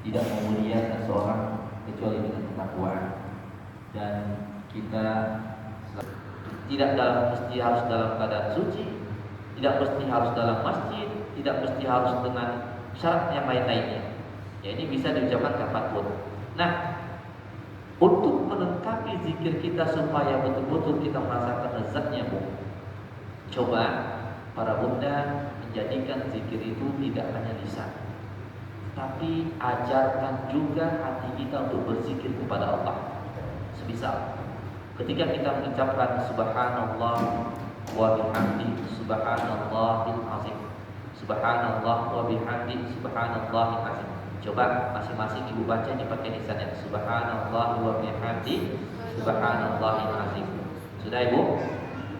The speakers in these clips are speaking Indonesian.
tidak memuliakan seorang kecuali dengan ketakwaan. Dan kita tidak mesti harus dalam keadaan suci, tidak mesti harus dalam masjid, tidak mesti harus dengan syarat yang lain-lainnya. Ya, ini bisa diucapkan kapanpun. Nah, untuk melengkapi zikir kita supaya betul-betul kita merasakan lezatnya, Bu, coba para bunda menjadikan zikir itu tidak hanya lisan, tapi ajarkan juga hati kita untuk berzikir kepada Allah. Semisal ketika kita mengucapkan subhanallah wa bihamdi subhanallahil azim, subhanallah wa bihamdi subhanallahil azim. Coba masing-masing ibu baca ini pakai lisannya, subhanallah wa bihamdi subhanallahil azim. Sudah Ibu?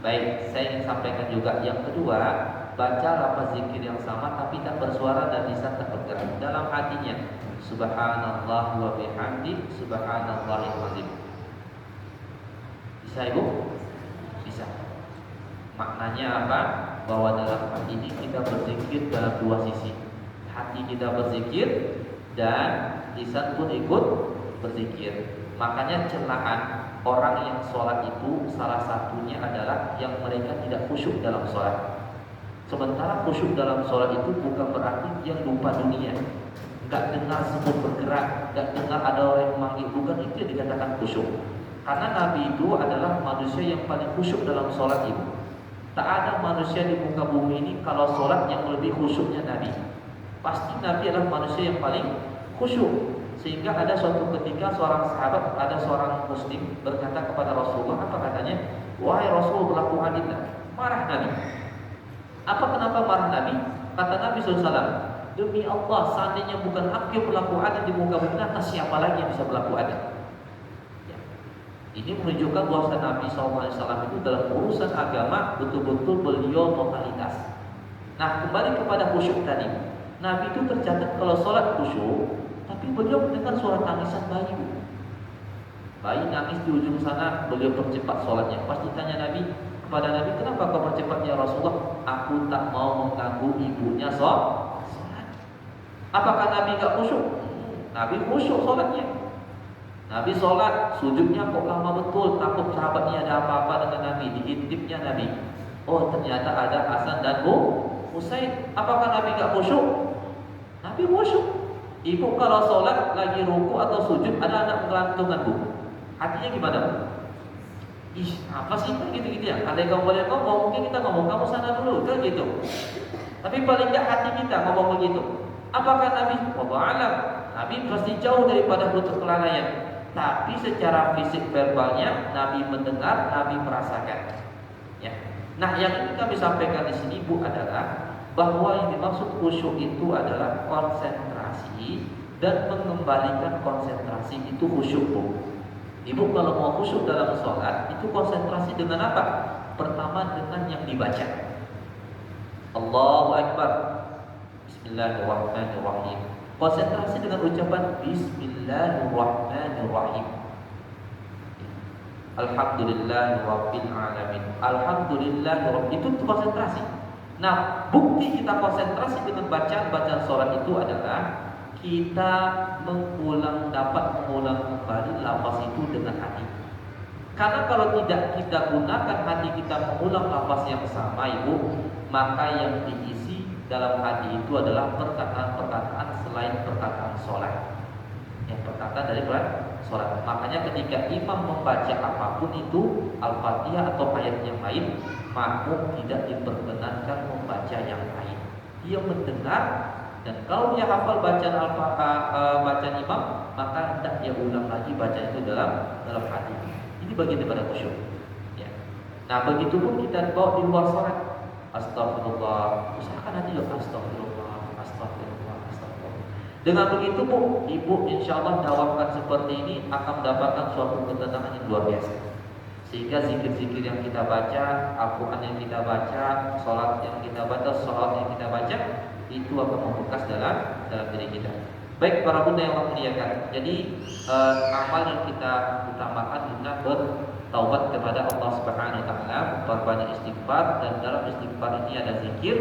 Baik, saya ingin sampaikan juga yang kedua, baca lafaz zikir yang sama tapi tak bersuara dan lisan tak bergerak. Dalam hatinya subhanallah wa bihamdi subhanallahil azim. Bisa Ibu? Bisa. Maknanya apa? Bahwa dalam hati ini kita berzikir dalam dua sisi. Hati kita berzikir dan lisan pun ikut berzikir. Makanya celaan orang yang sholat itu salah satunya adalah yang mereka tidak khusyuk dalam sholat. Sementara khusyuk dalam sholat itu bukan berarti dia lupa dunia, gak dengar semut bergerak, gak dengar ada orang yang memanggil, bukan itu yang dikatakan khusyuk. Karena Nabi itu adalah manusia yang paling khusyuk dalam sholat itu. Tak ada manusia di muka bumi ini kalau sholat yang lebih khusyuknya Nabi. Pasti Nabi adalah manusia yang paling khusyuk. Sehingga ada suatu ketika seorang sahabat, ada seorang muslim berkata kepada Rasulullah, apa katanya? Wahai Rasul, berlaku adillah. Marah Nabi. Apa kenapa marah Nabi? Kata Nabi SAW, demi Allah, seandainya bukan aku yang berlaku adil di muka bumi, atas siapa lagi yang bisa berlaku adil? Ya. Ini menunjukkan bahwa Nabi SAW itu dalam urusan agama betul-betul beliau totalitas. Nah, kembali kepada khusyuk tadi. Nabi itu tercatat kalau sholat khusyuk, tapi beliau mendengar suara tangisan bayi. Bayi nangis di ujung sana, beliau percepat sholatnya. Pas ditanya Nabi, kepada Nabi, kenapa kau percepat ya Rasulullah? Aku tak mau mengganggu ibunya sholat. Apakah Nabi gak khusyuk? Nabi khusyuk sholatnya. Nabi sholat, sujudnya kok lama betul, takut sahabatnya ada apa-apa dengan Nabi. Diintipnya Nabi, oh ternyata ada Hasan dan Husain. Apakah Nabi gak khusyuk? Nabi khusyuk. Ibu kalau sholat lagi ruku atau sujud ada anak menggelantungan, Bu, hatinya gimana, Bu? Ih, apa sih gitu-gitu ya? Ada yang kamu boleh ngomong, mungkin kita ngomong kamu sana dulu, kan gitu. Tapi paling enggak hati kita ngomong begitu. Apakah Nabi? Wallahu a'lam. Nabi pasti jauh daripada lutut kelalaian. Tapi secara fisik verbalnya Nabi mendengar, Nabi merasakan. Ya. Nah, yang ingin kami sampaikan di sini, Bu, adalah bahwa yang dimaksud khusyuk itu adalah konsentrasi dan mengembalikan konsentrasi itu khusyuk, Bu. Ibu kalau mau khusyuk dalam sholat itu konsentrasi dengan apa? Pertama dengan yang dibaca. Allahu Akbar, Bismillahirrahmanirrahim. Konsentrasi dengan ucapan Bismillahirrahmanirrahim. Alhamdulillahirabbil alamin. Alhamdulillahirabbil, itu konsentrasi. Nah, bukti kita konsentrasi dengan bacaan sholat itu adalah kita dapat mengulang kembali lafaz itu dengan hati. Karena kalau tidak kita gunakan hati kita mengulang lafaz yang sama, Ibu, maka yang diisi dalam hati itu adalah perkataan-perkataan selain perkataan sholat. Yang perkataan dari sholat. Makanya ketika imam membaca apapun itu, Al-Fatihah atau ayat yang lain, makmum tidak diperkenankan membaca yang lain. Dia mendengar. Dan kalau dia hafal bacaan imam, maka tidak dia ulang lagi bacaan itu dalam hati. Ini bagian daripada khusyuk. Ya. Nah, begitu pun kita bawa di luar sholat. Astagfirullah. Usahakan nanti astagfirullah, astagfirullah, astagfirullah. Dengan begitu, Bu, Ibu insya Allah dawamkan seperti ini akan mendapatkan suatu ketenangan yang luar biasa. Sehingga zikir-zikir yang kita baca, Al-Quran yang kita baca, sholat yang kita baca, sholat yang kita baca, itu akan membekas dalam diri kita. Baik para bunda yang Allah muliakan. Jadi amal yang kita utamakan kita taubat kepada Allah Subhanahu wa taala, perbanyak istighfar, dan dalam istighfar ini ada zikir.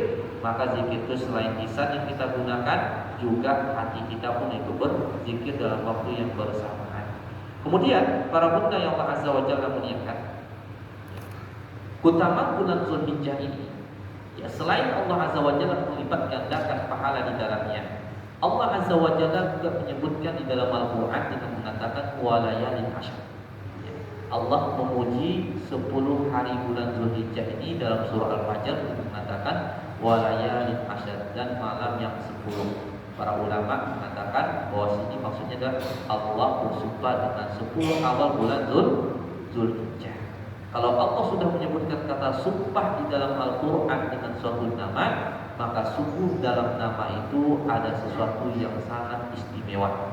Maka zikir itu selain lisan yang kita gunakan, juga hati kita pun itu berzikir dalam waktu yang bersamaan. Kemudian para bunda yang Allah Azza wa Jalla muliakan, keutamaan bulan Zulhijjah ini, ya selain Allah Azza wa Jalla melipat gandakan pahala di dalamnya, Allah Azza wa Jalla juga menyebutkan di dalam Al-Quran dengan mengatakan walayalin asyr. Allah memuji 10 hari bulan Zulhijjah ini dalam surah Al-Fajr dengan mengatakan walayalin asyr, dan malam yang 10. Para ulama mengatakan bahwa sini maksudnya adalah Allah bersumpah dengan 10 awal bulan Zulhijjah. Kalau Allah sudah menyebutkan kata sumpah di dalam Al-Quran dengan suatu nama, maka sungguh dalam nama itu ada sesuatu yang sangat istimewa.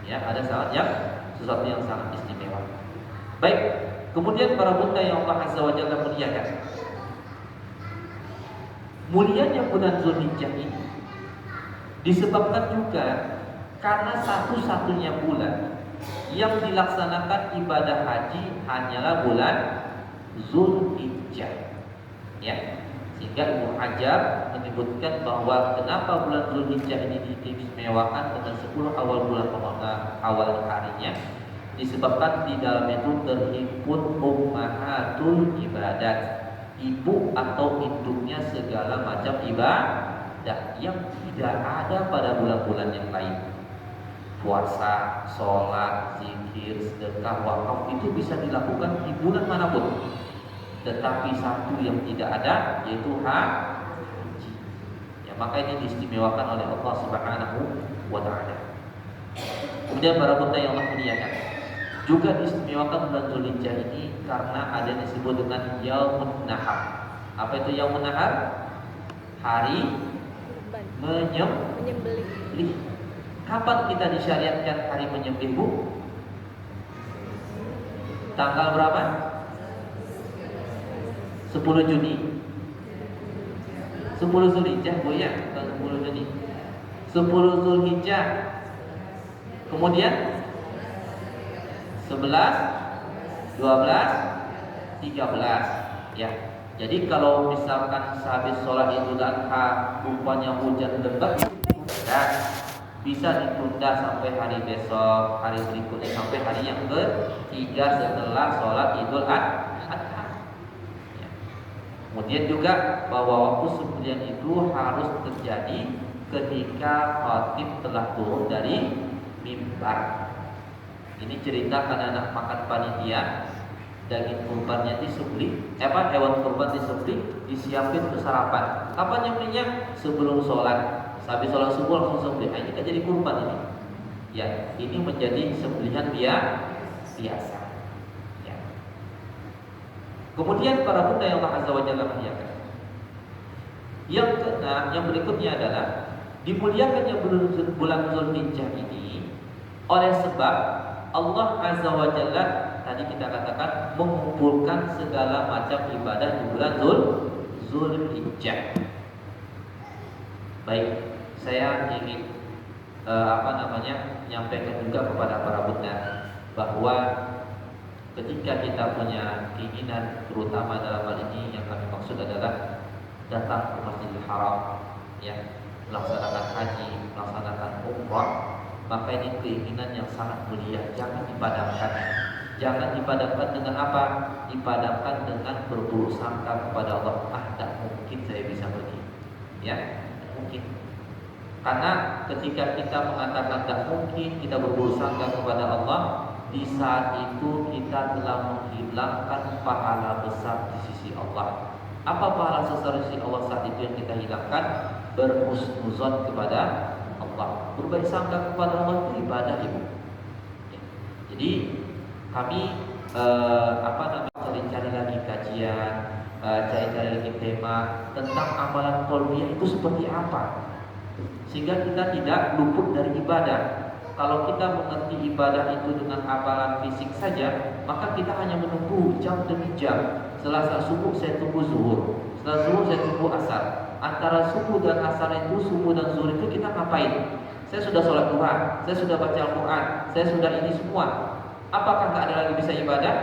Ya, ada sesuatu yang sangat istimewa. Baik, kemudian para bunda yang Allah Azza wa Jalla muliakan, mulianya bulan Zulhijjah ini disebabkan juga karena satu-satunya bulan yang dilaksanakan ibadah haji hanyalah bulan Zulhijjah. Ya, sehingga Ibnu Hajar menyebutkan bahwa kenapa bulan Zulhijjah ini diistimewakan dengan 10 awal bulan awal harinya, disebabkan di dalam itu terhimpun ummahatul ibadat, ibu atau induknya segala macam ibadah yang tidak ada pada bulan-bulan yang lain. Puasa, sholat, zikir, sedekah, wakaf itu bisa dilakukan di bulan manapun. Tetapi satu yang tidak ada yaitu haji. Ya, maka ini diistimewakan oleh Allah Subhanahu wa taala. Kemudian para bunda yang Allah muliakan, juga diistimewakan bulan Zulhijjah ini karena ada yang disebut dengan Yaumun Nahar. Apa itu Yaumun Nahar? Hari menyembelih. Kapan kita disyariatkan hari menyembelih, Bu? Tanggal berapa? 10 Juni. 10 Zulhijjah, Bu ya, bukan 10 Juni. 10 Zulhijjah. Kemudian 11, 12, 13. Ya. Jadi kalau misalkan sehabis sholat Idul Adha rupanya hujan lebat, ya, bisa ditunda sampai hari besok, hari berikutnya, sampai hari yang ketiga setelah sholat Idul Adha. Ya. Kemudian juga bahwa waktu sembelihan itu harus terjadi ketika khatib telah turun dari mimbar. Ini cerita anak makan panitia, daging kurbannya disembelih, hewan kurban disembelih, disiapin untuk sarapan. Kapan nyembelihnya? Sebelum sholat. Habis sholat subuh langsung sembelih. Nah, ini kan jadi kurban ini. Ya, ini menjadi sembelihan biasa. Ya. Kemudian para bunda yang Allah Azza wa Jalla muliakan, yang keenam, yang berikutnya adalah dimuliakannya bulan Zulhijjah ini oleh sebab Allah Azza wa Jalla tadi kita katakan mengumpulkan segala macam ibadah di bulan Zulhijjah. Baik, saya ingin menyampaikan juga kepada para bunda bahwa ketika kita punya keinginan, terutama dalam hal ini yang kami maksud adalah datang ke Masjidil Haram, ya, melaksanakan haji, melaksanakan umrah, maka ini keinginan yang sangat mulia. Jangan dipadamkan. Jangan dipadamkan dengan apa? Dipadamkan dengan berburuk sangka kepada Allah. Tak mungkin saya bisa pergi. Ya, mungkin. Karena ketika kita mengatakan tak mungkin, kita berburuk sangka kepada Allah, di saat itu kita telah menghilangkan pahala besar di sisi Allah. Apa pahala besar di sisi Allah saat itu yang kita hilangkan? Berhusnuzon kepada Allah. Berbaik sangka kepada Allah itu ibadah, Ibu. Ya. Jadi kami cari lagi kajian, cari lagi tema tentang amalan qalbiyah itu seperti apa, sehingga kita tidak luput dari ibadah. Kalau kita mengerti ibadah itu dengan amalan fisik saja, maka kita hanya menunggu jam demi jam. Setelah subuh saya tunggu zuhur, setelah zuhur saya tunggu asar. Antara subuh dan asar itu, subuh dan zuhur itu kita ngapain? Saya sudah sholat duha, saya sudah baca Al-Quran, saya sudah ini semua. Apakah nggak ada lagi bisa ibadah?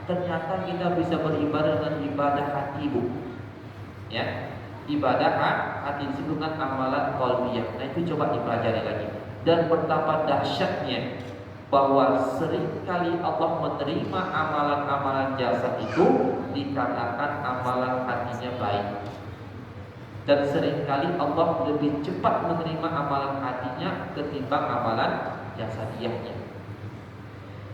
ternyata kita bisa beribadah dengan ibadah hati, Bu. Ya, ibadah hati disebut dengan amalan qalbiyah. Nah, itu coba dipelajari lagi. Dan betapa dahsyatnya bahwa seringkali Allah menerima amalan-amalan jasad itu dikarenakan amalan hatinya baik. Dan seringkali Allah lebih cepat menerima amalan hatinya ketimbang amalan jasadiahnya.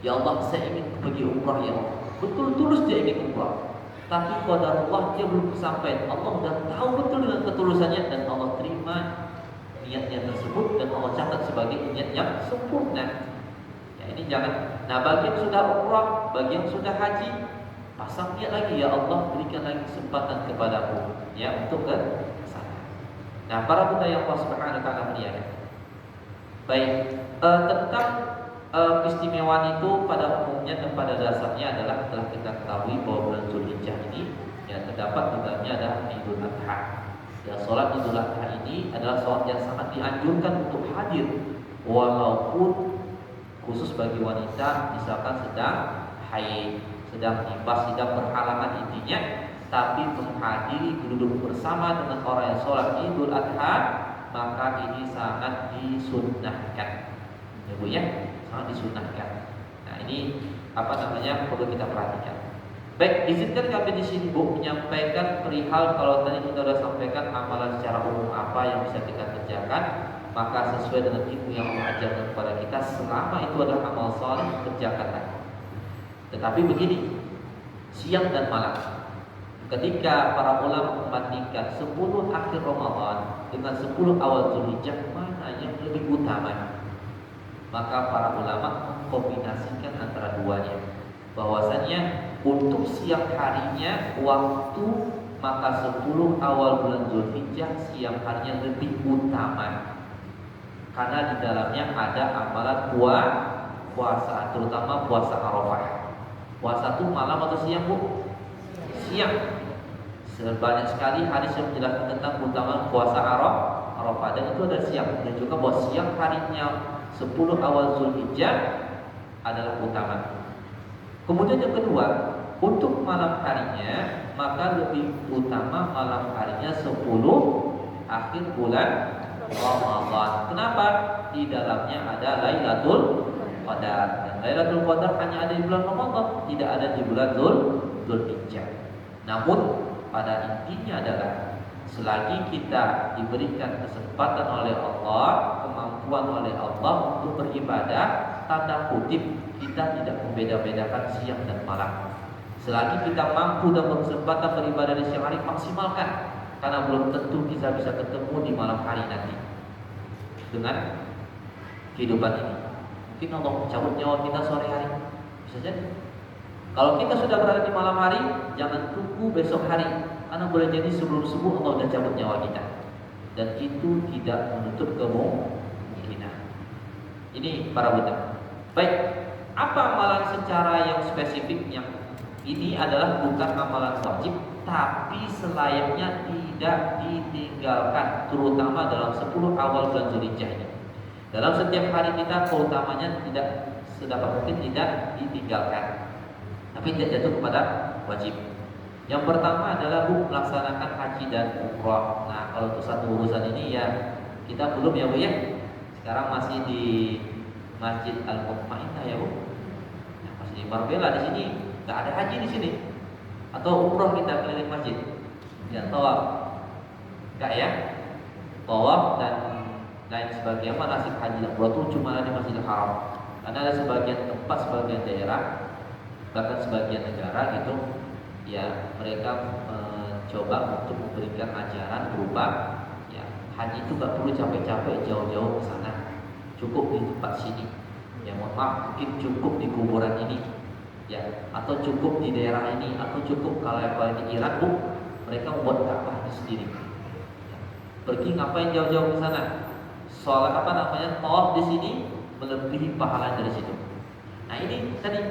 Ya Allah, saya ingin pergi umrah ya Allah. Betul tulus dia ingin umrah, tapi qadarullah dia belum sampai. Allah sudah tahu betul dengan ketulusannya dan Allah terima niatnya tersebut dan Allah catat sebagai niat yang sempurna. Ya, ini jangan. Nah, bagi yang sudah umrah, bagi yang sudah haji, pasang niat lagi, ya Allah berikan lagi kesempatan kepadaku ya untuk ke sana. Nah, para bunda yang Allah Subhanahu wa taala muliakan. Baik, tentang keistimewaan itu pada umumnya dan pada dasarnya adalah telah kita ketahui bahwa bulan Zulhijjah ini ya terdapat di dalamnya ada Idul Adha. Ya, sholat Idul Adha ini adalah sholat yang sangat dianjurkan untuk hadir, walaupun khusus bagi wanita misalkan sedang haid, sedang nifas, sedang berhalangan intinya, tapi menghadiri duduk bersama dengan orang yang sholat Idul Adha, maka ini sangat disunnahkan. Ya Bu ya, sangat disunnahkan. Nah, ini perlu kita perhatikan. Baik, izinkan kami di sini Bu menyampaikan perihal kalau tadi kita sudah sampaikan amalan secara umum apa yang bisa kita kerjakan, maka sesuai dengan ilmu yang Allah ajarkan kepada kita, selama itu adalah amal saleh, kerjakanlah. Tetapi begini, siang dan malam, ketika para ulama membandingkan 10 akhir Ramadan dengan 10 awal Zulhijjah, mana yang lebih utama? Maka para ulama mengkombinasikan antara duanya, bahwasannya untuk siang harinya waktu, maka 10 awal bulan Zulhijjah siang harinya lebih utama, karena di dalamnya ada amalan puasa, terutama puasa Arafah. Puasa itu malam atau siang Bu? Siang. Sebanyak sekali hadis yang menjelaskan tentang keutamaan puasa Arafah, dan itu ada siang. Dan juga bahwa siang harinya 10 awal Zulhijjah adalah utama. Kemudian yang kedua, untuk malam harinya maka lebih utama malam harinya 10 akhir bulan Ramadan. Kenapa? Di dalamnya ada Lailatul Qadar. Dan Lailatul Qadar hanya ada di bulan Ramadan, tidak ada di bulan Zulhijjah. Namun pada intinya adalah selagi kita diberikan kesempatan oleh Allah, kemampuan oleh Allah untuk beribadah, tanda kutip kita tidak membeda-bedakan siang dan malam. Selagi kita mampu dan berkesempatan beribadah di siang hari, maksimalkan, karena belum tentu kita bisa ketemu di malam hari nanti dengan kehidupan ini. Mungkin Allah mencabut nyawa kita sore hari, bisa jadi. Kalau kita sudah berada di malam hari, jangan tunggu besok hari, karena boleh jadi sebelum subuh Allah sudah cabut nyawa kita, dan itu tidak menutup kemungkinan. Ini para bunda. Baik, apa amalan secara yang spesifik yang ini adalah bukan amalan wajib, tapi selayaknya tidak ditinggalkan, terutama dalam 10 awal bulan Zulhijjah ini. Dalam setiap hari kita keutamanya tidak sedapat mungkin tidak ditinggalkan, tapi tidak jatuh kepada wajib. Yang pertama adalah melaksanakan haji dan umrah. Nah, kalau untuk satu urusan ini ya kita belum ya Bu ya. Sekarang masih di Masjid Al-Mutmainnah ya Bu. Nah, masih di Marbella di sini. Nggak ada haji di sini. Atau umrah kita keliling masjid. Ya, tawaf. Enggak ya? Tawaf dan lain sebagainya, manasik haji dan umrah itu cuma ada di Masjidil Haram. Karena ada sebagian tempat, sebagian daerah, bahkan sebagian negara gitu, ya mereka mencoba untuk memberikan ajaran berupa ya haji itu gak perlu capek-capek jauh-jauh ke sana, cukup di tempat sini. Ya mohon maaf, mungkin cukup di kuburan ini, ya, atau cukup di daerah ini, atau cukup kalau di Irak Bu, mereka membuat Ka'bah sendiri. Ya. Pergi ngapain jauh-jauh ke sana? Soal tawaf di sini melebihi pahala dari situ. Nah ini tadi.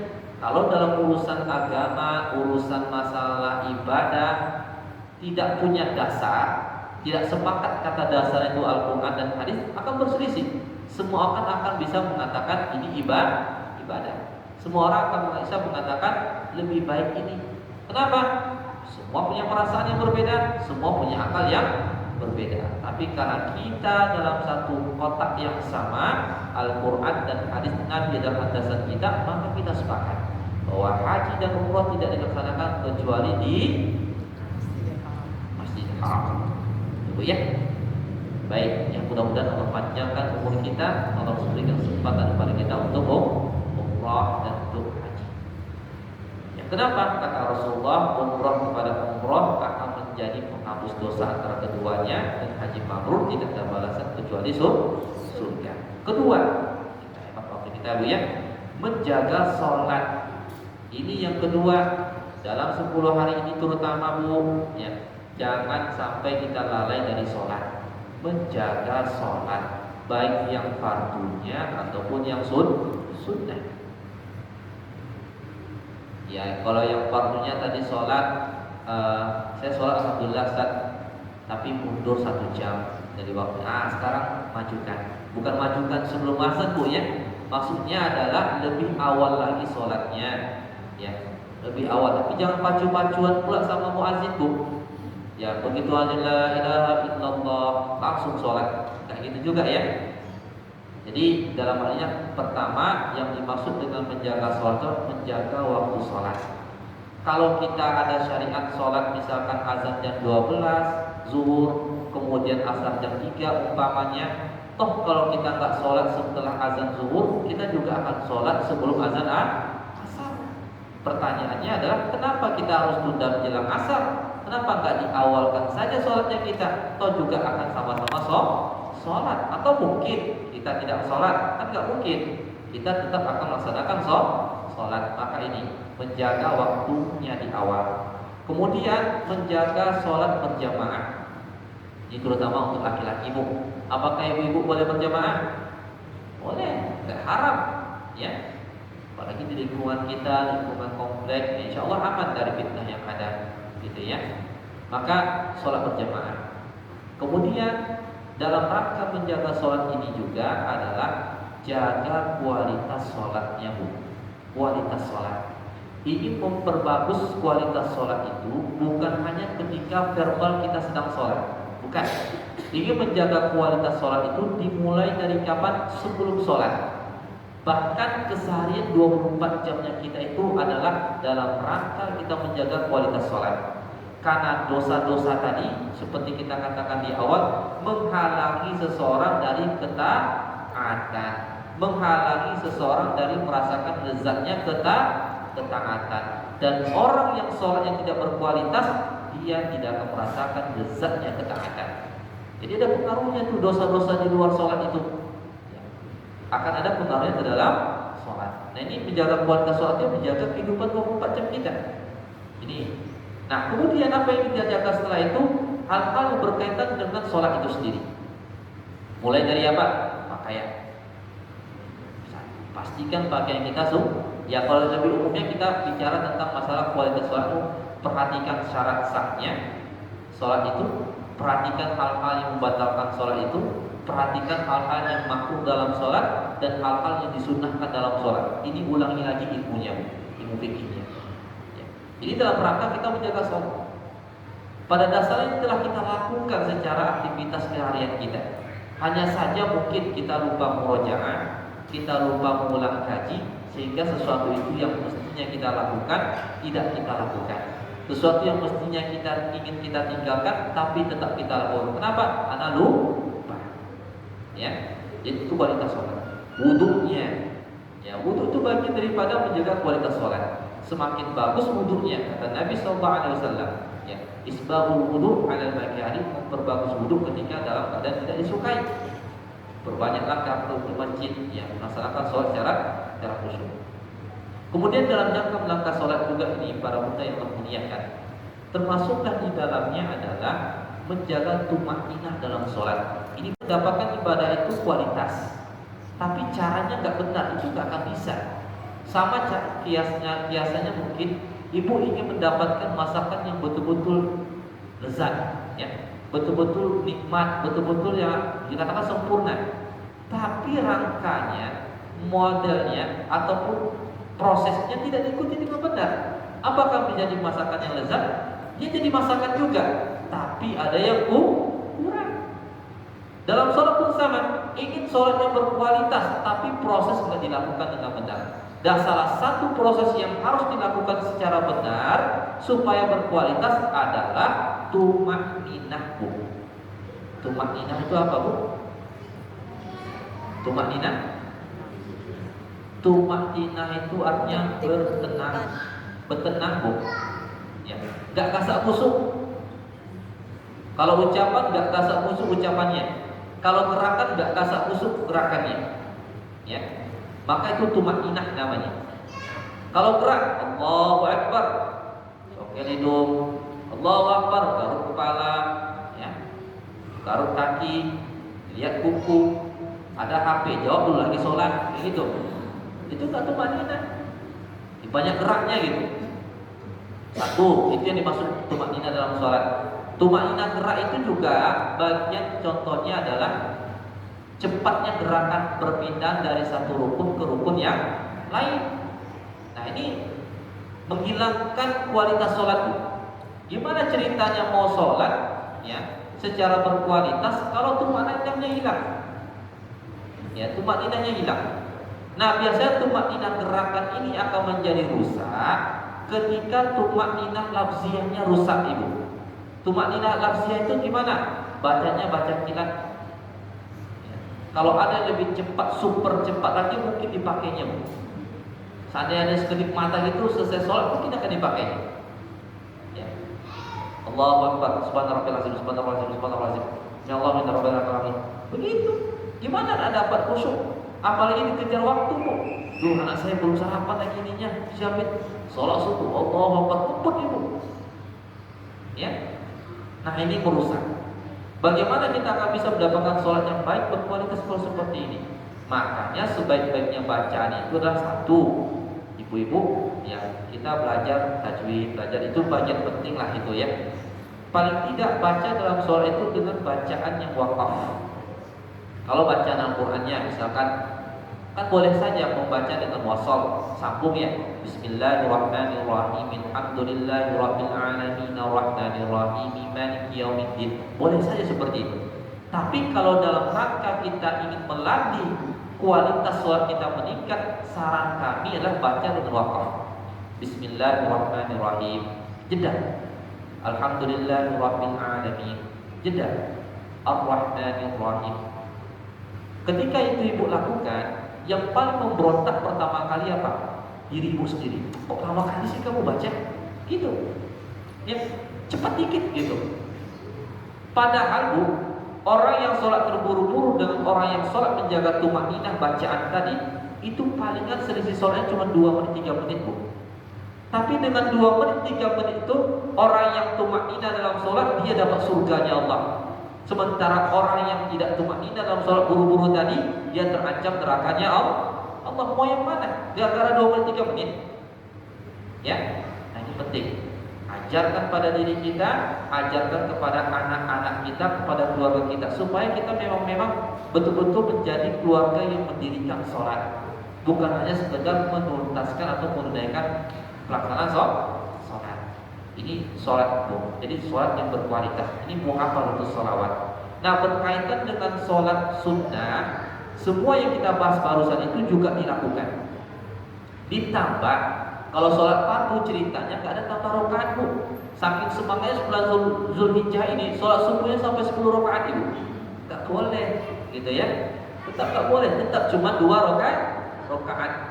Kalau dalam urusan agama, urusan masalah ibadah tidak punya dasar, tidak sepakat kata dasar itu Al-Quran dan hadis, akan berselisih. Semua akan bisa mengatakan ini ibadah. Semua orang akan bisa mengatakan lebih baik ini. Kenapa? Semua punya perasaan yang berbeda, semua punya akal yang berbeda. Tapi karena kita dalam satu kotak yang sama, Al-Quran dan hadis Nabi adalah landasan kita, maka kita sepakat bahwa haji dan umrah tidak dilaksanakan kecuali di Masjidil Haram. Itu ya. Baik, yang mudah-mudahan Allah panjangkan umur kita, Allah memberikan kesempatan kepada kita untuk umrah dan untuk haji. Ya, kenapa? Kata Rasulullah, umrah kepada umrah akan menjadi penghapus dosa antara keduanya, dan haji mabrur tidak ada balasan kecuali surga. Kedua, kita hemat waktu kita Bu ya, menjaga sholat. Ini yang kedua dalam 10 hari ini terutama Bu ya, jangan sampai kita lalai dari sholat. Menjaga sholat, baik yang fardunya ataupun yang sunnah. Ya, kalau yang fardunya tadi sholat, saya sholat alhamdulillah Ustaz, tapi mundur 1 jam dari waktu. Sekarang majukan, bukan majukan sebelum azan Bu ya. Maksudnya adalah lebih awal lagi sholatnya, ya, lebih awal. Tapi jangan pacu-pacuan pula sama muazin Bu. Ya, begitu aja la ilaha illallah langsung sholat, kayak gitu juga ya. Jadi dalam hal ini pertama yang dimaksud dengan menjaga sholat itu menjaga waktu sholat. Kalau kita ada syariat sholat misalkan azan jam 12 zuhur, kemudian asar jam 3 umpamanya, toh kalau kita nggak sholat setelah azan zuhur, kita juga akan sholat sebelum azan asar. Pertanyaannya adalah kenapa kita harus tunda menjelang asar? Kenapa nggak diawalkan saja sholatnya kita? Toh juga akan sama-sama sholat. Atau mungkin kita tidak sholat, kan nggak mungkin. Kita tetap akan melaksanakan sholat. Maka ini menjaga waktunya di awal. Kemudian menjaga sholat berjamaah. Ini terutama untuk laki-laki Bu. Apakah ibu-ibu boleh berjamaah? Boleh, nggak haram, ya. Apalagi di lingkungan kita, lingkungan komplek, insya Allah aman dari fitnah yang ada. Gitu ya. Maka sholat berjamaah. Kemudian dalam rangka menjaga sholat ini juga adalah jaga kualitas sholatnya Bu. Kualitas sholat. Ini memperbagus kualitas sholat itu bukan hanya ketika verbal kita sedang sholat, bukan. Ini menjaga kualitas sholat itu dimulai dari kapan? Sebelum sholat. Bahkan keseharian 24 jamnya kita itu adalah dalam rangka kita menjaga kualitas sholat. Karena dosa-dosa tadi seperti kita katakan di awal menghalangi seseorang dari ketaatan, menghalangi seseorang dari merasakan lezatnya ketaatan. Dan orang yang sholat yang tidak berkualitas, dia tidak akan merasakan lezatnya ketaatan. Jadi ada pengaruhnya tuh dosa-dosa di luar sholat itu. Akan ada pengaruhnya ke dalam sholat. Nah ini menjaga kualitas sholatnya, menjaga kehidupan 24 jam kita. Ini. Nah kemudian apa yang kita jaga setelah itu? Hal-hal yang berkaitan dengan sholat itu sendiri. Mulai dari apa? Pakaian. Pastikan pakaian kita ya kalau lebih umumnya kita bicara tentang masalah kualitas sholat itu, perhatikan syarat sahnya sholat itu, perhatikan hal-hal yang membatalkan sholat itu, perhatikan hal-hal yang makruh dalam sholat dan hal-hal yang disunnahkan dalam sholat. Ini ulangi lagi ilmunya, ilmu fikihnya. Ya. Ini dalam rangka kita menjaga sholat. Pada dasarnya telah kita lakukan secara aktivitas keseharian kita. Hanya saja mungkin kita lupa murojaah, kita lupa mengulang kaji, sehingga sesuatu itu yang mestinya kita lakukan tidak kita lakukan. Sesuatu yang mestinya ingin kita tinggalkan tapi tetap kita lakukan. Kenapa? Karena lupa. Ya, jadi itu kualitas sholat. Wudunya, ya wudu itu bagian daripada menjaga kualitas sholat. Semakin bagus wudunya, kata Nabi SAW. Ya, isbahul wudu ala al-makari, memperbagus wudu ketika dalam keadaan tidak disukai. Perbanyaklah kalau ke masjid yang melaksanakan sholat secara khusyuk. Kemudian dalam jangka melangkah sholat juga ini para muda yang memuliakan, termasuklah di dalamnya adalah menjaga tumakninah dalam sholat. Ini mendapatkan ibadah itu kualitas, tapi caranya nggak benar, itu nggak akan bisa. Sama kiasnya mungkin ibu ingin mendapatkan masakan yang betul-betul lezat, ya, betul-betul nikmat, betul-betul yang dikatakan sempurna. Tapi rangkanya, modelnya ataupun prosesnya tidak diikuti dengan benar. Apakah menjadi masakan yang lezat? Dia jadi masakan juga, tapi ada yang kurang. Dalam sholat pun sama, ingin sholat yang berkualitas, tapi proses tidak dilakukan dengan benar. Dan salah satu proses yang harus dilakukan secara benar supaya berkualitas adalah tumakninah, Bu. Tumakninah itu apa, Bu? Tumakninah? Tumakninah itu artinya bertenang, bertenang, Bu. Ya, gak kasak kusuk. Kalau ucapan gak kasak kusuk ucapannya. Kalau gerakan gak kasak kusuk gerakannya. Ya. Maka itu tumakninah namanya. Kalau gerak, Allahu Akbar, sokel hidung, Allahu Akbar, garuk kepala, ya, garuk kaki, lihat kuku, ada HP, jawab dulu lagi sholat, kayak gitu. Itu gak tumakninah. Banyak geraknya gitu. Satu, itu yang dimaksud tumakninah dalam sholat. Tumakninah gerak itu juga bagian contohnya adalah cepatnya gerakan berpindah dari satu rukun ke rukun yang lain. Nah, ini menghilangkan kualitas sholat. Gimana ceritanya mau sholat ya secara berkualitas kalau tumakninahnya hilang? Ya, tumakninahnya hilang. Nah, biasanya tumakninah gerakan ini akan menjadi rusak ketika tumakninah lafziahnya rusak, Ibu. Tumakninah lafziah itu gimana? Bacanya baca kilat. Ya. Kalau ada yang lebih cepat, super cepat lagi mungkin dipakainya, Bu. Seandainya ada sekedip mata gitu selesai sholat mungkin akan dipakainya. Ya. Allahu Akbar, subhanallah, subhanallah, ya Allah, minta rabbana alamin. Begitu. Gimana nak dapat khusyuk? Apalagi dikejar waktu, Bu. Duh, anak saya belum sarapan lagi ininya. Siapin sholat subuh. Allahu Akbar, cepat, Ibu. Ya. Nah, ini merusak. Bagaimana kita akan bisa mendapatkan sholat yang baik berkualitas kalau seperti ini? Makanya sebaik-baiknya bacaan itu adalah satu, ibu-ibu, ya kita belajar tajwid, belajar itu bagian penting lah itu ya. Paling tidak baca dalam sholat itu dengan bacaan yang wakaf. Kalau bacaan Al-Qur'annya misalkan kan boleh saja membaca dengan wasal, sambung ya. Bismillahirrahmanirrahim. Alhamdulillahirabbil alamin arrahmanirrahim maliki yaumiddin. Boleh saja seperti itu. Tapi kalau dalam rangka kita ingin melatih kualitas suara kita meningkat, saran kami adalah baca dengan wakaf. Bismillahirrahmanirrahim. Jeda. Alhamdulillahirabbil alamin. Jeda. Arrahmanirrahim. Ketika itu ibu lakukan, yang paling memberontak pertama kali apa? Diri ibu sendiri. Kok lama kali sih kamu baca? Gitu. Ya, cepat dikit gitu. Padahal, Bu, orang yang sholat terburu-buru dengan orang yang sholat menjaga tumakninah bacaan tadi, itu palingan selisih sholatnya cuma 2 menit 3 menit, Bu. Tapi dengan 2 menit 3 menit itu, orang yang tumakninah dalam sholat dia dapat surganya Allah. Sementara orang yang tidak tumakninah dalam sholat buru-buru tadi, dia terancam nerakanya Allah. Allah mau yang mana? Gara-gara 2 menit 3 menit. Ya, nah ini penting. Ajarkan pada diri kita, ajarkan kepada anak-anak kita, kepada keluarga kita, supaya kita memang betul-betul menjadi keluarga yang mendirikan sholat, bukan hanya sekedar menuntaskan atau menunaikan pelaksanaan sholat. Ini sholat, Bu. Jadi sholat yang berkualitas. Ini muhafal untuk sholawat. Nah, berkaitan dengan sholat sunnah, semua yang kita bahas barusan itu juga dilakukan. Ditambah, kalau sholat fardu ceritanya gak ada tambah rakaat, Bu. Saking semangatnya bulan Zulhijjah ini, sholat subuhnya sampai 10 rakaat, Ibu. Gak boleh, gitu ya. Tetap gak boleh, tetap cuma 2 rakaat.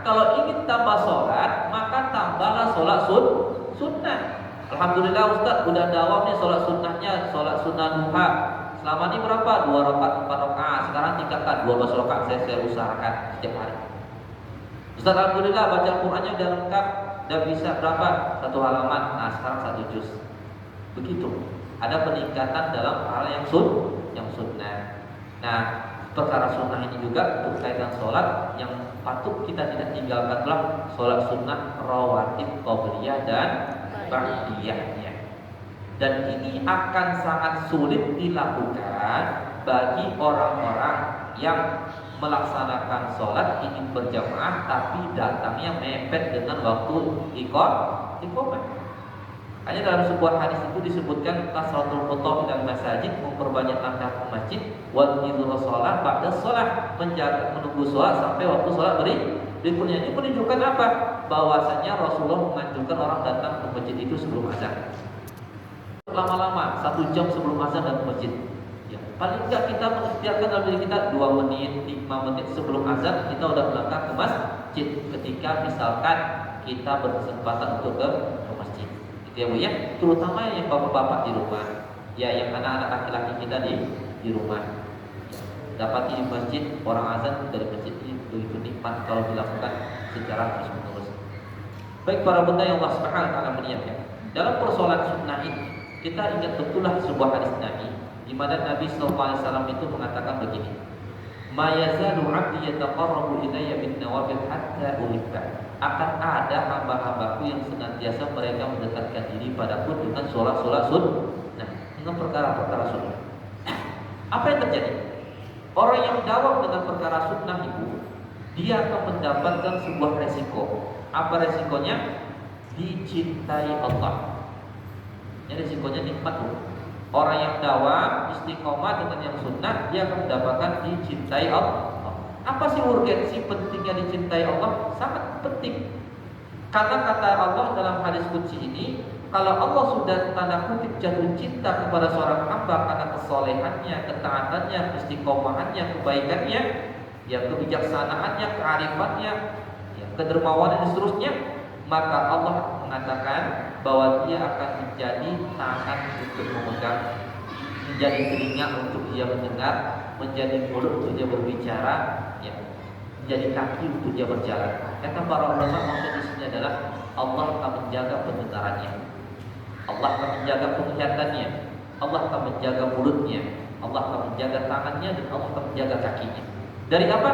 Kalau ingin tambah sholat, maka tambahlah sholat sunnah. Alhamdulillah Ustaz, udah dawam nih sholat sunnahnya, sholat sunnah duha. Selama ini berapa? 2 rakaat, 4 rakaat. Sekarang tingkatkan 12 rakaat, saya usahakan setiap hari. Ustaz, alhamdulillah baca Al-Qur'annya udah lengkap, udah bisa berapa? 1 halaman. Nah, sekarang 1 juz. Begitu. Ada peningkatan dalam hal yang sunnah. Nah, perkara sunnah ini juga berkaitan sholat yang patut kita tidak tinggalkanlah sholat sunnah rawatib qabliyah dan ba'diyahnya. Dan ini akan sangat sulit dilakukan bagi orang-orang yang melaksanakan sholat ingin berjamaah tapi datangnya mepet dengan waktu iqamah. Hanya dalam sebuah hadis itu disebutkan kasratul khutaa dan masajid, memperbanyak langkah ke masjid, wal idhru sholat ba'da sholat, menjaga menunggu sholat sampai waktu sholat berikutnya. Ini menunjukkan apa? Bahwasanya Rasulullah menganjurkan orang datang ke masjid itu sebelum azan. Lama-lama 1 jam sebelum azan dan ke masjid. Ya, paling enggak kita mengikhtiarkan dalam diri kita 2 menit, 5 menit sebelum azan kita udah melangkah ke masjid. Ketika misalkan kita berkesempatan untuk ke masjid, gitu ya Bu ya. Terutama yang bapak-bapak di rumah, ya yang anak-anak laki-laki kita di rumah. Ya, dapati di masjid orang azan dari masjid ini begitu nikmat kalau dilakukan secara terus-menerus. Baik para bunda yang Allah Subhanahu wa taala muliakan. Dalam persoalan sunnah ini kita ingat betullah sebuah hadis Nabi di mana Nabi sallallahu alaihi wasallam itu mengatakan begini, "Ma yazalu 'abdi yataqarrabu ilayya bin nawafil hatta uhibba." Akan ada hamba-hambaku yang senantiasa mereka mendekatkan diri padaku dengan sholat-sholat sunnah, dengan perkara-perkara sunnah. Apa yang terjadi? Orang yang dawam dengan perkara sunnah itu, dia akan mendapatkan sebuah resiko. Apa resikonya? Dicintai Allah. Ini resikonya nikmat tuh. Orang yang dawam istiqomah dengan yang sunnah, dia akan mendapatkan dicintai Allah. Apa sih urgensi pentingnya dicintai Allah? Sangat penting. Karena kata Allah dalam hadis qudsi ini, kalau Allah sudah tanda kutip jatuh cinta kepada seorang hamba karena kesolehannya, ketaatannya, istiqomahannya, kebaikannya, ya kebijaksanaannya, kearifannya, ya kedermawanan dan seterusnya, maka Allah mengatakan bahwa dia akan menjadi tangan untuk memegang, menjadi telinga untuk dia mendengar, menjadi mulut untuk dia berbicara, ya, menjadi kaki untuk dia berjalan. Kata para ulama, maksud di sini adalah Allah akan menjaga pendengarannya, Allah akan menjaga penglihatannya, Allah akan menjaga mulutnya, Allah akan menjaga tangannya, dan Allah akan menjaga kakinya. Dari apa?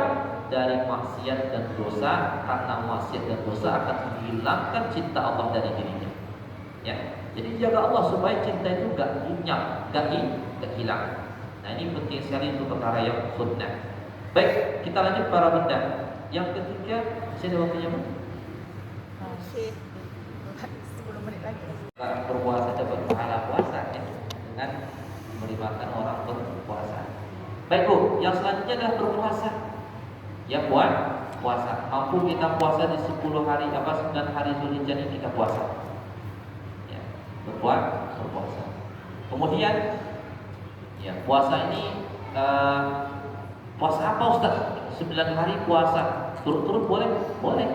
Dari maksiat dan dosa. Karena maksiat dan dosa akan menghilangkan cinta Allah dari dirinya. Ya, jadi jaga Allah supaya cinta itu gak hilang, gak hilang. Nah ini penting sekali untuk perkara yang sunnah. Baik, kita lanjut para bunda. Yang ketiga, masih ada waktunya Bu? Masih 10 menit lagi. Berpuasa dapat pahala puasa ya, dengan melibatkan orang berpuasa. Baik Bu, yang selanjutnya adalah berpuasa. Ya puasa. Mampu kita puasa di 10 hari 9 hari Zulhijjah ini kita puasa. Ya, berpuasa. Kemudian ya, puasa ini puasa apa Ustaz? 9 hari puasa turut-turut boleh? Boleh.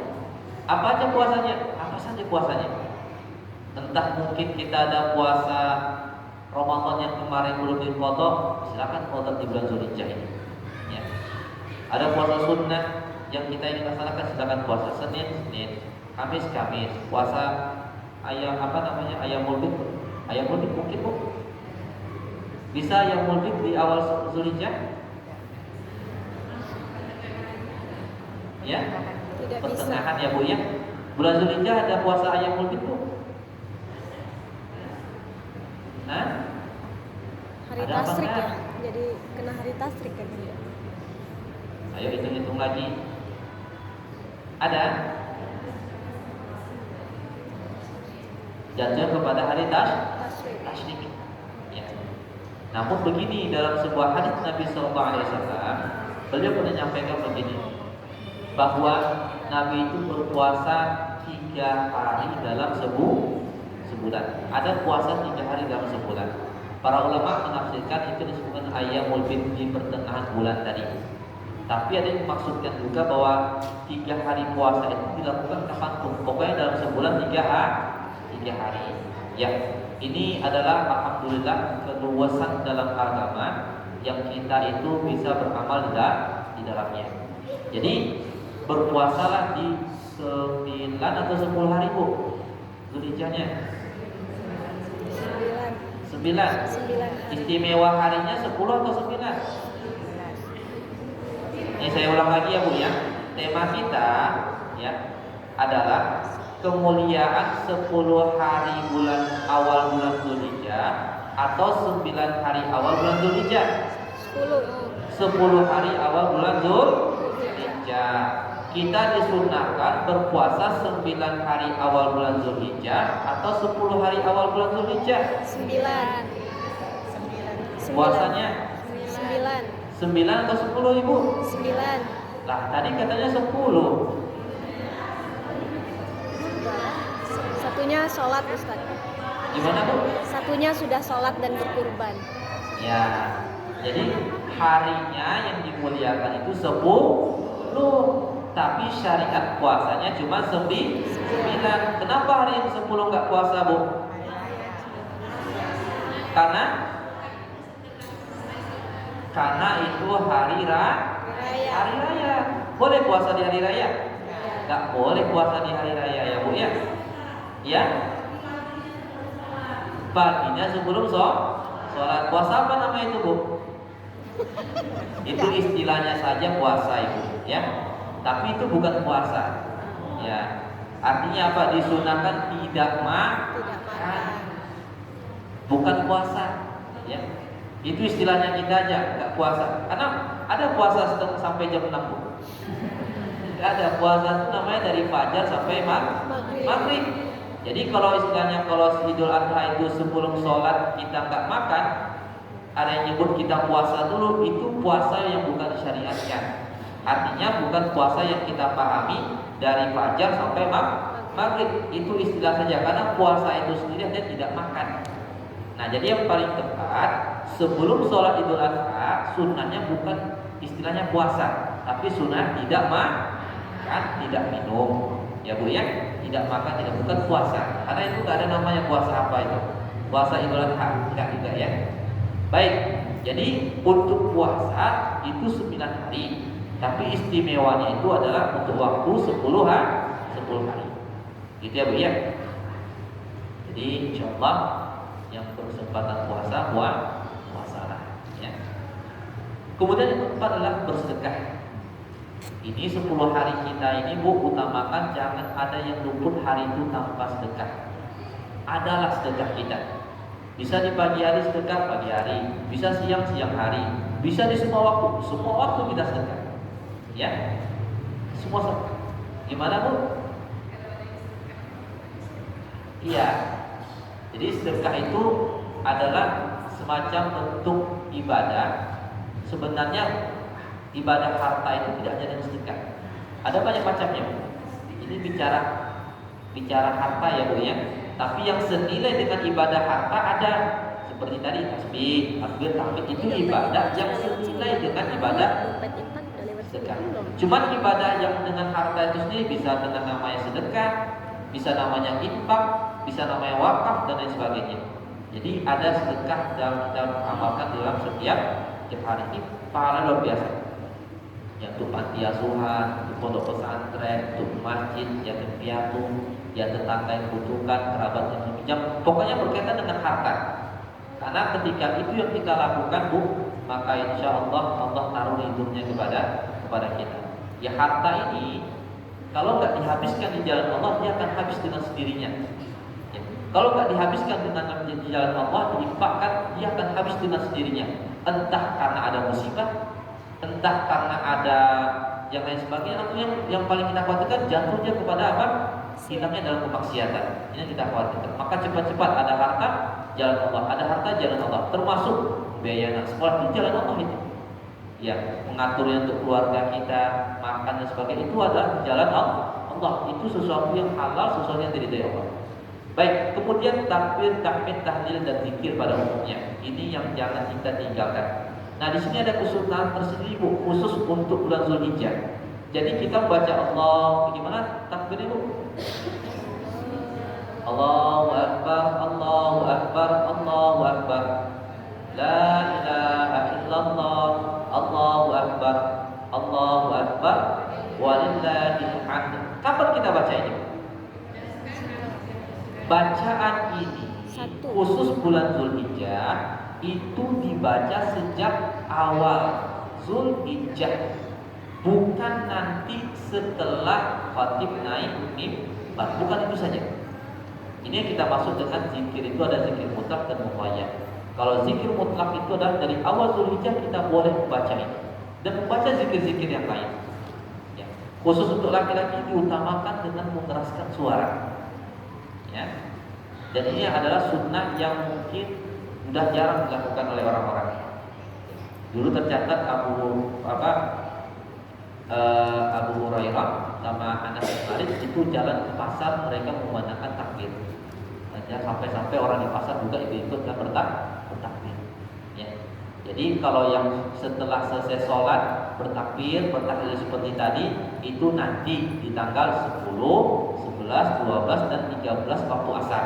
Apa aja puasanya? Apa saja puasanya? Entah mungkin kita ada puasa Ramadan yang kemarin belum diqadha, silakan qadha di bulan Zulhijjah ini. Ya. Ada puasa sunnah yang kita ingin laksanakan, silakan puasa Senin, Kamis. Puasa ayam Maulid mungkin Bu. Bisa ayam Maulid di awal Zulhijjah? Ya, pertengahan ya Bu ya. Bulan Zulhijjah ada puasa ayam Maulid Bu. Nah, Hari tasrik ya. Jadi kena hari tasrik kan dia. Ayo hitung-hitung lagi. Ada? Jatuh kepada hari tasrik. Ya. Namun begini, dalam sebuah hadis Nabi SAW, beliau pernah menyampaikan begini, bahwa Nabi itu berpuasa 3 hari dalam sebulan. Ada puasa 3 hari dalam sebulan. Para ulama menafsirkan itu disebutkan ayyamul bid di pertengahan bulan tadi. Tapi ada yang maksudkan juga bahwa 3 hari puasa itu dilakukan kapanpun, pokoknya dalam sebulan 3 hari. Ya, ini adalah alhamdulillah keluasan dalam agama yang kita itu bisa beramal di dalamnya. Jadi berpuasalah di 9 atau 10 hari Bu Zulhijjahnya. 9. Istimewa harinya 10 atau 9? Ini saya ulang lagi ya Bu ya. Tema kita ya adalah kemuliaan 10 hari awal bulan Zulhijjah atau 9 hari awal bulan Zulhijjah. 10 10 hari awal bulan Zulhijjah. Kita disunahkan berpuasa 9 hari awal bulan Zulhijjah atau 10 hari awal bulan Zulhijjah? 9. Puasanya 9 atau 10 Ibu? 9. Lah tadi katanya 10. Satunya sholat Ustaz. Gimana Bu? Satunya sudah sholat dan berkurban. Ya, jadi harinya yang dimuliakan itu 10, tapi syariat puasanya cuma 9. Kenapa hari yang 10 nggak puasa Bu? Karena itu hari raya. Boleh puasa di hari raya? Nggak boleh puasa di hari raya ya Bu ya. Ya. Paginya sebelum sholat. Puasa apa namanya itu Bu? Itu istilahnya saja puasa Ibu ya. Tapi itu bukan puasa. Ya. Artinya apa? Disunahkan tidak makan. Bukan puasa ya. Itu istilahnya kita aja nggak puasa. Karena ada puasa sampai jam 6 Bu. Nggak ada puasa itu namanya dari fajar sampai maghrib. Jadi kalau istilahnya kalau Idul Adha itu sebelum sholat kita nggak makan, ada yang nyebut kita puasa dulu, itu puasa yang bukan disyariatkan. Artinya bukan puasa yang kita pahami dari fajar sampai maghrib. Itu istilah saja, karena puasa itu sendiri dia tidak makan. Nah jadi yang paling tepat sebelum sholat Idul Adha sunnahnya bukan istilahnya puasa, tapi sunnah tidak makan, tidak minum. Ya Bu ya, tidak makan, tidak, bukan puasa. Karena itu nggak ada namanya puasa apa itu. Puasa Idul Adha enggak juga ya. Baik, jadi untuk puasa itu 9 hari, tapi istimewanya itu adalah untuk waktu 10 hari. Gitu ya Bu ya. Jadi insyaallah yang berkesempatan puasalah ya. Kemudian yang keempat adalah bersedekah. Ini 10 hari kita ini Bu, utamakan jangan ada yang luput hari itu tanpa sedekah. Adalah sedekah kita. Bisa di pagi hari sedekah pagi hari, bisa siang hari, bisa di semua waktu kita sedekah. Ya. Semua sedekah. Gimana Bu? Iya. Jadi sedekah itu adalah semacam bentuk ibadah. Sebenarnya ibadah harta itu tidak hanya dengan sedekah. Ada banyak macamnya. Ini bicara harta ya Bu ya. Tapi yang senilai dengan ibadah harta ada. Seperti tadi tasbih, takbir, tahmid itu ibadah yang senilai dengan ibadah sedekah. Cuman ibadah yang dengan harta itu sendiri bisa dengan namanya sedekah, bisa namanya infak, bisa namanya wakaf dan lain sebagainya. Jadi ada sedekah dalam kita amalkan dalam setiap hari ini pahala luar biasa. Ya untuk panti asuhan, untuk pondok pesantren, untuk masjid, yatim piatu, ya tetangga yang butuhkan, kerabat yang meminjam, pokoknya berkaitan dengan harta. Karena ketika itu yang kita lakukan Bu, maka insya Allah taruh hidupnya kepada kita. Ya harta ini kalau nggak dihabiskan di jalan Allah, dia akan habis dengan sendirinya. Ya. Kalau nggak dihabiskan dengan di jalan Allah, diinfakkan, dia akan habis dengan sendirinya. Entah karena ada musibah, entah karena ada yang lain sebagainya, atau yang paling kita khawatirkan jatuhnya kepada apa? Hilangnya dalam kemaksiatan. Ini kita khawatirkan. Maka cepat-cepat ada harta jalan Allah, ada harta jalan Allah, termasuk biaya anak sekolah di jalan Allah itu. Ya, mengaturnya untuk keluarga kita, makan dan sebagainya itu adalah jalan Allah. Itu sesuatu yang halal, sesuatu yang diridhai Allah. Baik, kemudian takbir, tahmid, tahlil dan zikir pada umumnya. Ini yang jangan kita tinggalkan. Nah, di sini ada kesunahan tersendiri Bu, khusus untuk bulan Zulhijjah. Jadi kita baca Allah, gimana takbirnya Bu? Allahu Akbar, Allahu Akbar, Allahu Akbar. La ilaha illallah, Allahu Akbar, Allahu Akbar, walillahil hamd. Kapan kita baca ini? Bacaan ini khusus bulan Zulhijjah itu dibaca sejak awal Zulhijjah, bukan nanti setelah khatib naik mimbar. Bukan itu saja. Ini yang kita maksud dengan zikir itu ada zikir mutlak dan muqayyad. Kalau zikir mutlak itu adalah dari awal Zulhijjah kita boleh membaca ini. dan membaca zikir-zikir yang lain. Ya. Khusus untuk laki-laki diutamakan dengan mengeraskan suara. Ya. Dan ini adalah sunnah yang mungkin sudah jarang dilakukan oleh orang-orang. Dulu tercatat Abu Hurairah sama Anas bin Malik itu jalan ke pasar, mereka memandangkan takbir. Ya, sampai-sampai orang di pasar juga ikut-ikut dan bertakbir. Ya. Jadi kalau yang setelah selesai sholat bertakbir seperti tadi itu nanti di tanggal 10, 11, 12 dan 13 waktu asar.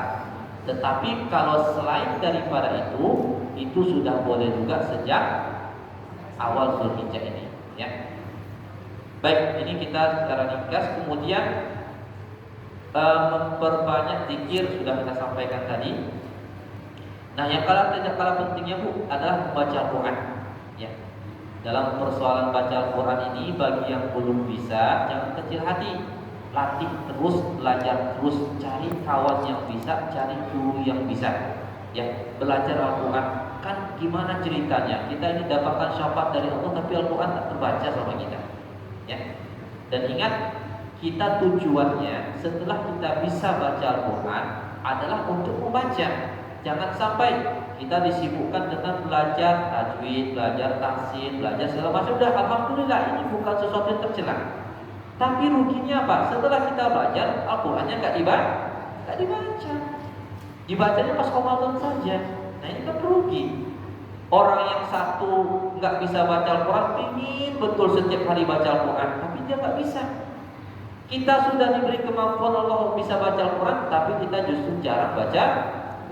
Tetapi kalau selain daripada itu sudah boleh juga sejak awal Zulhijjah ini, ya. Baik, ini kita secara ringkas. Kemudian memperbanyak zikir sudah kita sampaikan tadi. Nah, yang tidak kalah pentingnya adalah membaca Al-Quran. Ya. Dalam persoalan baca Al-Quran ini, bagi yang belum bisa, jangan kecil hati. Latih terus, belajar terus, cari kawan yang bisa, cari guru yang bisa. Ya, belajar Al-Quran. Kan gimana ceritanya? Kita ini dapatkan syafaat dari Allah, tapi Al-Quran tak terbaca sama kita. Ya. Dan ingat, kita tujuannya setelah kita bisa baca Al-Quran adalah untuk membaca. Jangan sampai kita disibukkan dengan belajar tajwid, belajar tahsin, belajar segala macam. Sudah, alhamdulillah, ini bukan sesuatu yang tercela. Tapi ruginya apa? Setelah kita belajar, Al-Qurannya nggak dibaca. Dibacanya pas Ramadan saja. Nah, ini kan rugi. Orang yang satu nggak bisa baca Al-Quran, ingin betul setiap hari baca Al-Quran, tapi dia nggak bisa. Kita sudah diberi kemampuan Allah bisa baca Al-Quran, tapi kita justru jarang baca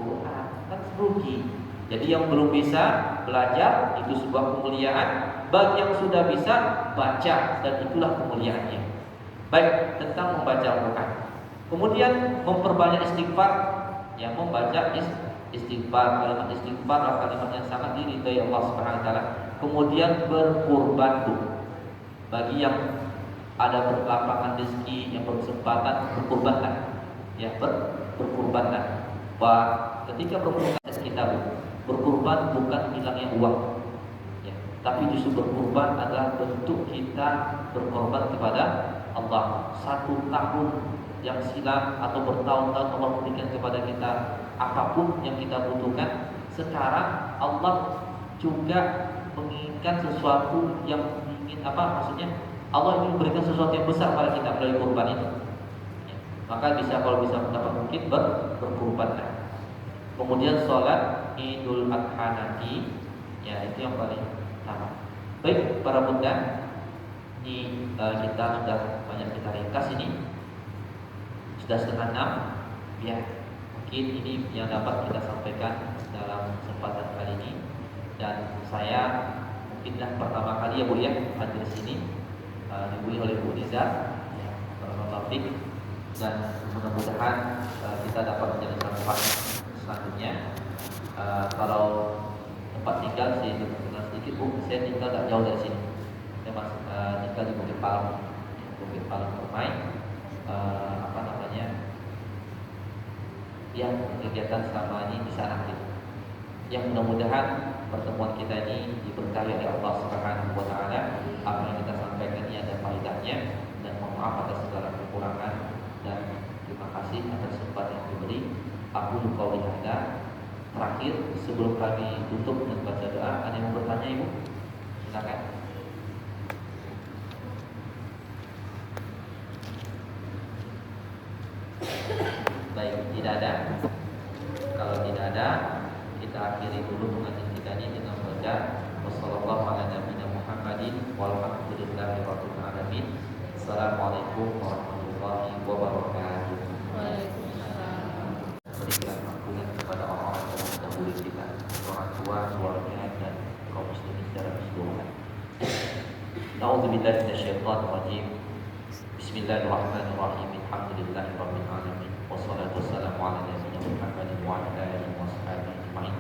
Quran, kan rugi. Jadi yang belum bisa belajar itu sebuah kemuliaan. Bagi yang sudah bisa baca, dan itulah kemuliaannya. Baik, tentang membaca Al-Quran. Kemudian memperbanyak istighfar, yang membaca istighfar. Kalimat istighfar adalah kalimat yang sangat diridhai Allah Subhanahu wa taala. Kemudian berkurban tuh. Bagi yang ada berlapangan rezeki, yang berkesempatan berkurbanlah. Ya, berkurbanlah. Ketika berkurban kita berkurban bukan hilangnya uang. Ya, tapi justru berkurban adalah bentuk kita berkorban kepada Allah. 1 tahun yang silam atau bertahun-tahun Allah berikan kepada kita apapun yang kita butuhkan. Sekarang Allah juga menginginkan sesuatu yang maksudnya Allah ingin memberikan sesuatu yang besar pada kita melalui kurban itu. Ya, maka kalau bisa mendapat mungkin berkurbanlah. Kemudian sholat Idul Adha nanti, ya itu yang paling utama. Baik para bunda, ini kita sudah banyak kita ringkas ini. Sudah 5:30, ya mungkin ini yang dapat kita sampaikan dalam kesempatan kali ini. Dan saya mungkinlah pertama kali ya Bu ya hadir di sini, dibui oleh Bu Niza, ya, Taufik, dan mudah-mudahan kita dapat menjadi tempat selanjutnya. Kalau tempat tinggal saya tinggal sedikit Bu, saya tinggal tak jauh dari sini. Saya tinggal di Bukit Palem, Permai. Yang kegiatan selama ini bisa aktif. Yang mudah-mudahan pertemuan kita ini diberkahi oleh Allah Subhanahu wa taala. Apa yang kita sampaikan ini ada faedahnya, dan mohon maaf atas segala kekurangan, dan terima kasih atas kesempatan yang diberi. Aku lupa hadza. Terakhir sebelum kami tutup dengan baca doa, ada yang mau bertanya Ibu? Silakan. Baik, tidak ada. Kalau tidak ada, kita akhiri dulu pengajian kita ini dengan baca Assalamualaikum warahmatullahi wabarakatuh. Berikan ampunan kepada orang-orang yang mendahului kita, orang tua, keluarga, dan kaum muslimin secara keseluruhan. Na'udzubillahi minasyaitonir rajim. Bismillahirrahmanirrahim. Alhamdulillahirabbil alamin. Wassalatu wassalamu ala nabiyyina Muhammadin wa ala alihi washabihi ajma'in.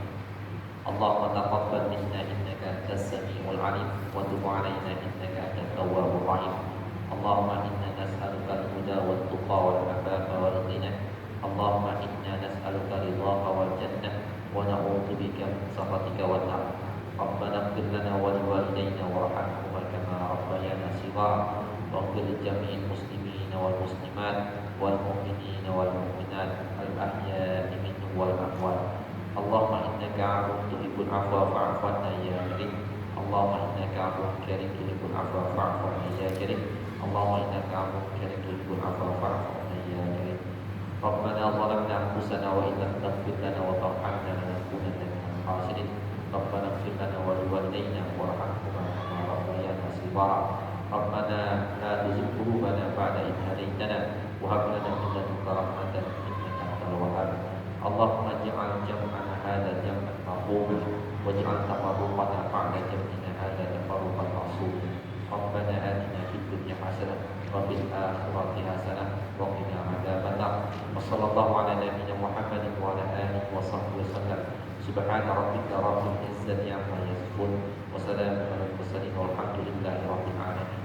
Allahumma taqabbal minna innaka antas samiul alim wa tub 'alaina innaka antat tawwabur rahim. Allahumma inna nas'aluka al-huda wat tuqa wal 'afafa wal ghina. Allahumma inna nas'aluka ridhaka wal jannah wa na'udzubika min sakhatika wan nar. ربنا اغفر لنا ولوالدينا وارحمهما كما ربيانا صغارا واغفر لجميع المسلمين والمسلمات والمؤمنين والمؤمنات الأحياء منهم والأموات اللهم إنك عفو تحب العفو فاعف عنا يا كريم اللهم إنك عفو كريم تحب العفو فاعف عنا يا كريم اللهم إنك عفو كريم تحب العفو فاعف عنا يا كريم ربنا ظلمنا أنفسنا وإن لم تغفر لنا وترحمنا لنكونن من الخاسرين ربنا اغفر لنا ولوالدينا وارحمهما كما ربيانا صغارا ربنا لا تزغ قلوبنا بعد إذ هديتنا وهب لنا من لدنك رحمة إنك أنت الوهاب اللهم اجعل جمعنا هذا جمعا مرحوما واجعل تفرقنا بعد جمعنا هذا تفرقا معصوما ربنا آتنا في الدنيا حسنة وفي الآخرة حسنة وقنا عذاب النار وصلى الله على نبينا محمد وعلى آله وصحبه وسلم سبحان ربك رب العزة عما يصفون وسلام على المرسلين والحمد لله رب العالمين